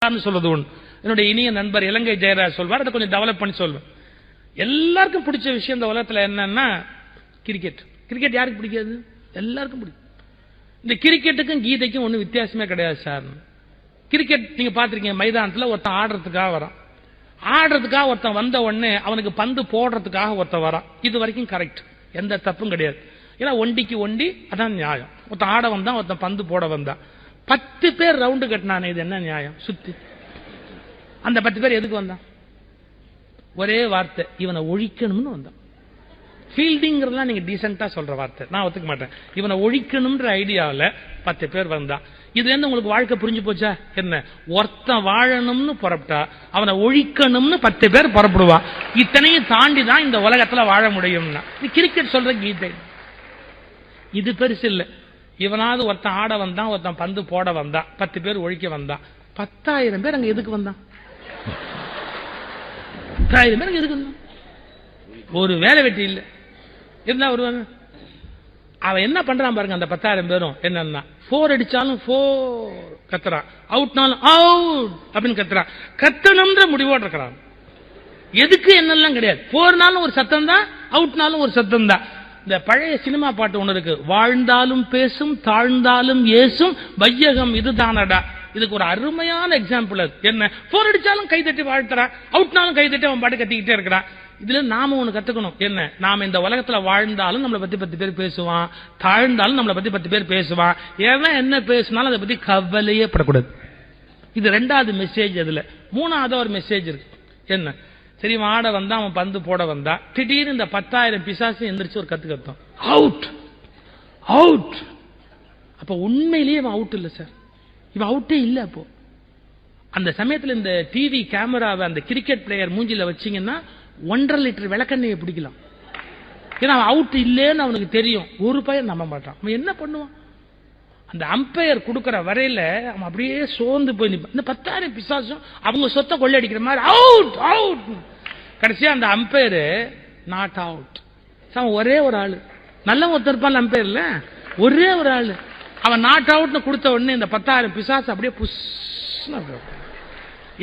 வந்தான்னு சொல்றது ஒன்று. என்னுடைய இனிய நண்பர் இலங்கை ஜெயராஜ் சொல்வார், அதை கொஞ்சம் டெவலப் பண்ணி சொல்வேன். எல்லாருக்கும் பிடிச்ச விஷயம் இந்த உலகத்தில் என்னன்னா கிரிக்கெட். கிரிக்கெட் யாருக்கு பிடிக்காது? எல்லாருக்கும் பிடிக்கும். இந்த கிரிக்கெட்டுக்கும் கீதைக்கும் ஒன்றும் வித்தியாசமே கிடையாது சார். கிரிக்கெட் நீங்க பாத்திருக்கீங்க, மைதானத்தில் ஒருத்தன் ஆடுறதுக்காக வரான். ஆடுறதுக்காக ஒருத்தன் வந்த உடனே அவனுக்கு பந்து போடுறதுக்காக ஒருத்தன் வரான். இது வரைக்கும் கரெக்ட், எந்த தப்பும் கிடையாது. ஏன்னா ஒண்டிக்கு ஒண்டி, அதான் நியாயம். ஒருத்தன் ஆட வந்தான், ஒருத்தன் பந்து போட வந்தான். 10 பேர் ரவுண்டு கட்டினானே, இது என்ன நியாயம்? சுத்தி அந்த 10 பேர் எதுக்கு வந்தான்? ஒரே வார்த்தை, இவனை ஒழிக்கணும்னு வந்தான். ஃபீல்டிங்கிறதுலாம் நீங்க டீசென்டா சொல்ற வார்த்தை, நான் ஒத்துக்க மாட்டேன். இவனை ஒழிக்கணும்ன்ற ஐடியாவில் 10 பேர் வந்தான். இதுல இருந்து உங்களுக்கு வாழ்க்கை புரிஞ்சு போச்சா? என்ன, ஒருத்தன் வாழணும்னு புறப்பட்டா அவனை ஒழிக்கணும்னு 10 பேர் புறப்படுவா. இத்தனையும் தாண்டி தான் இந்த உலகத்துல வாழ முடியும்னா கிரிக்கெட் சொல்ற கீதை. இது பெருசு இல்ல. இவனாவது ஒருத்தன் ஆட வந்தான், ஒருத்தன் பந்து போட வந்தான், 10 பேர் ஒழிக்க வந்தான். 10,000 பேர் அங்க எதுக்கு வந்தான்? 10,000 பேர் எதுக்கு வந்தான்? ஒரு வேலை வெட்டி இல்ல, இருந்தா வருவாங்க. அவன் என்ன பண்றான் பாருங்க, அந்த 10,000 பேரும் என்னன்னா 4 அடிச்சாலும் 4 கத்துறான், அவுட்னாலும் அவுட் அப்படின்னு கத்துறான். கத்தணும்ன்ற முடிவோடு இருக்கிறான். எதுக்கு என்னெல்லாம் கிடையாது. 4நாலும் ஒரு சத்தம் தான், அவுட்னாலும் ஒரு சத்தம் தான். இந்த பழைய சினிமா பாட்டு ஒண்ணு இருக்கு, வாழ்ந்தாலும் பேசும் தாழ்ந்தாலும் ஏசும் வையகம் இதுதானடா. இதுக்கு ஒரு அருமையான எக்ஸாம்பிள் அது. என்ன, 4 அடிச்சாலும் கைதட்டி வாழ்த்துறான், அவுட்னாலும் கைதட்டி அவன் பாட்டு கத்திக்கிட்டே இருக்கிறான். இதுல நாம ஒண்ணு கத்துக்கணும். என்ன, நாம இந்த உலகத்துல வாழ்ந்தாலும் நம்மளை பத்தி 10 பேர் பேசுவான், தாழ்ந்தாலும் நம்மளை பத்தி 10 பேர் பேசுவான். ஏன்னா என்ன பேசினாலும் அதை பத்தி கவலையே படக்கூடாது. இது 2வது மெசேஜ். அதுல 3வது ஒரு மெசேஜ் இருக்கு. என்ன, சரி ஆட வந்தா, அவன் பந்து போட வந்தா, திடீர்னு இந்த 10,000 பிசாசு எந்திரிச்சு ஒரு கத்து கத்தம், அவுட் அவுட். அப்ப உண்மையிலேயே அவன் அவுட் இல்ல சார், இவன் அவுட்டே இல்ல. அப்போ அந்த சமயத்துல இந்த டிவி கேமராவை அந்த கிரிக்கெட் பிளேயர் மூஞ்சில வச்சீங்கன்னா 1.5 லிட்டர் விளக்கெண்ணையை பிடிக்கலாம். ஏன்னா அவன் அவுட் இல்லேன்னு அவனுக்கு தெரியும். ஒரு பையன் நம்ப மாட்டான். அவன் என்ன பண்ணுவான்? அந்த அம்பையர் கொடுக்கிற வரையில அவன் அப்படியே சோர்ந்து போய் நிற்பான். இந்த 10,000 பிசாசும் அவங்க சொத்தை கொள்ளையடிக்கிற மாதிரி அவுட் அவுட். கடைசியா அந்த அம்பையர் நாட் அவுட். அவன் ஒரே ஒரு ஆளு, நல்ல ஒருத்தர் இருப்பான் அம்பையர்ல, ஒரே ஒரு ஆளு. அவன் நாட் அவுட்னு கொடுத்த உடனே இந்த 10,000 பிசாசு அப்படியே புஷ்.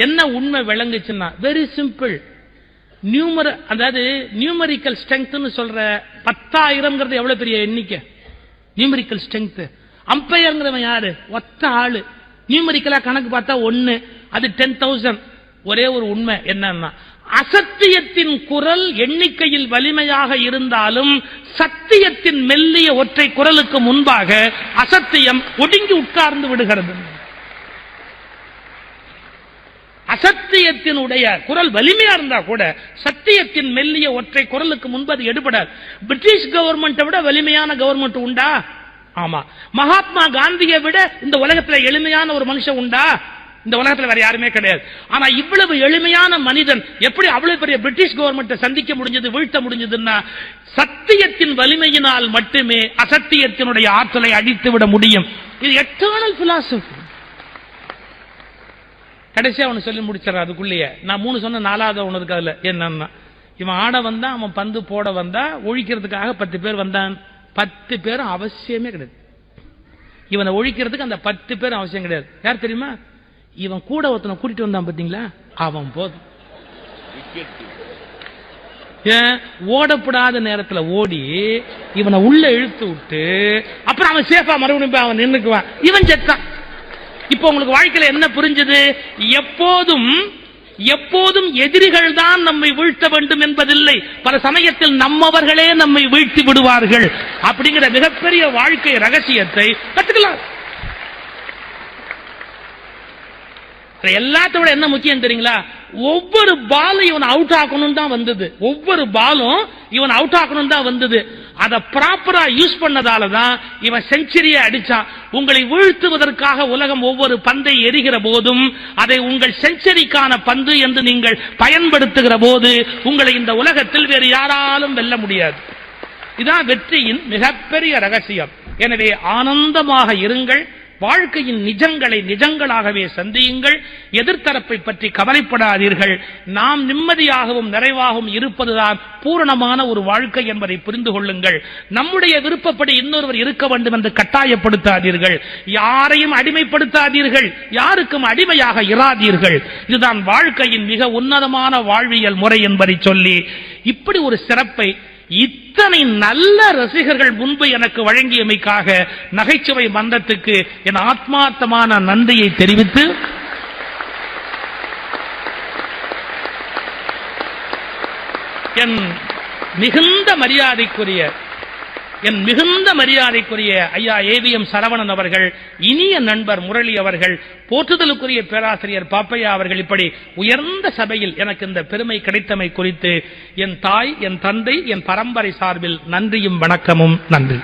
என்ன உண்மை விளங்குச்சுன்னா, வெரி சிம்பிள். அதாவது நியூமரிக்கல் ஸ்ட்ரெங்க்த்னு சொல்ற 10,000 எவ்வளவு பெரிய எண்ணிக்கை, நியூமரிக்கல் ஸ்ட்ரெங்க். அம்பையர்ங்கிறவன் யாரு? ஒத்த ஆளு. நியூமரிக்கலா கணக்கு பார்த்தா 1, அது 10,000. ஒரே ஒரு உண்மை என்னன்னா, அசத்தியத்தின் குரல் எண்ணிக்கையில் வலிமையாக இருந்தாலும் சத்தியத்தின் மெல்லிய ஒற்றை குரலுக்கு முன்பாக அசத்தியம் ஒடுங்கி உட்கார்ந்து விடுகிறது. அசத்தியத்தினுடைய குரல் வலிமையா இருந்தா கூட சத்தியத்தின் மெல்லிய ஒற்றை குரலுக்கு முன்பு அது எடுபடாது. பிரிட்டிஷ் கவர்மெண்ட்டை விட வலிமையான கவர்மெண்ட் உண்டா? ஆமா. மகாத்மா காந்தியை விட இந்த உலகத்துல எளிமையான ஒரு மனுஷன் உண்டா? இந்த உலகத்துல வேற யாருமே கிடையாது. ஆனா இவ்வளவு எளிமையான மனிதன் எப்படி அவ்வளவு பெரிய பிரிட்டிஷ் கவர்மெண்ட்டை சந்திக்க முடிஞ்சது, வீழ்த்த முடிஞ்சதுன்னா சத்தியத்தின் வலிமையினால் மட்டுமே அசத்தியத்தினுடைய ஆற்றலை அழித்து விட முடியும். இது எட்டர்னல் பிலாசபி. கடைசியா அவனு சொல்லி முடிச்சார். அதுக்குள்ளேயே நான் 3 சொன்ன 4வது ஒண்ணு இருக்கு. அதுல என்னன்னா, இவன் ஆட வந்தான், அவன் பந்து போட வந்தா, ஒழிக்கிறதுக்காக 10 பேர் வந்தான். 10 பேரும் அவசியமே கிடையாது. இவனை ஒழிக்கிறதுக்கு அந்த 10 பேரும் அவசியம் கிடையாது. யார் தெரியுமா? இவன் கூட ஒருத்தனை கூட்டிட்டு வந்தான் பாத்தீங்களா, அவன் போதும். ஏன், ஓடப்படாத நேரத்துல ஓடி இவனை உள்ள இழுத்து விட்டு அப்புறம் அவன் சேஃபா மறுபடியும் அவன் நின்னுக்குவான். இவன் செத்தான். இப்ப உங்களுக்கு வாழ்க்கையில என்ன புரிஞ்சது? எப்போதும் எதிரிகள் தான் நம்மை வீழ்த்த வேண்டும் என்பதில்லை. பல சமயத்தில் நம்மவர்களே நம்மை வீழ்த்தி விடுவார்கள். அப்படிங்கிற மிகப்பெரிய வாழ்க்கை ரகசியத்தை கத்துக்கலாம். எல்லாத்த விட என்ன முக்கியம் தெரியுங்களா? ஒவ்வொரு பாலும் இவன் அவுட் ஆக்கணும் தான் வந்தது. ஒவ்வொரு பாலும் இவன் அவுட் ஆக்கணும் தான் வந்தது. அதை ப்ராப்பரா யூஸ் பண்ணதாலதான் இவன் செஞ்சுரியை அடிச்சான். உங்களை வீழ்த்துவதற்காக உலகம் ஒவ்வொரு பந்தை எறிகிற போதும் அதை உங்கள் செஞ்சுரிக்கான பந்து என்று நீங்கள் பயன்படுத்துகிற போது உங்களை இந்த உலகத்தில் வேறு யாராலும் வெல்ல முடியாது. இதுதான் வெற்றியின் மிகப்பெரிய ரகசியம். எனவே ஆனந்தமாக இருங்கள், வாழ்க்கையின் நிஜங்களை நிஜங்களாகவே சந்தியுங்கள். எதிர்த்தரப்பை பற்றி கவலைப்படாதீர்கள். நாம் நிம்மதியாகவும் நிறைவாகவும் இருப்பதுதான் பூரணமான ஒரு வாழ்க்கை என்பதை புரிந்து கொள்ளுங்கள். நம்முடைய விருப்பப்படி இன்னொருவர் இருக்க வேண்டும் என்று கட்டாயப்படுத்தாதீர்கள். யாரையும் அடிமைப்படுத்தாதீர்கள். யாருக்கும் அடிமையாக இராதீர்கள். இதுதான் வாழ்க்கையின் மிக உன்னதமான வாழ்வியல் முறை என்பதை சொல்லி, இப்படி ஒரு சிறப்பை இத்தனை நல்ல ரசிகர்கள் முன்பு எனக்கு வழங்கியமைக்காக நகைச்சுவை மன்றத்துக்கு என் ஆத்மார்த்தமான நன்றியை தெரிவித்து, என் மிகுந்த மரியாதைக்குரிய ஐயா ஏவிஎம் சரவணன் அவர்கள், இனிய நண்பர் முரளி அவர்கள், போற்றுதலுக்குரிய பேராசிரியர் பாப்பையா அவர்கள், இப்படி உயர்ந்த சபையில் எனக்கு இந்த பெருமை கிடைத்தமை குறித்து என் தாய், என் தந்தை, என் பரம்பரை சார்பில் நன்றியும் வணக்கமும். நன்றி.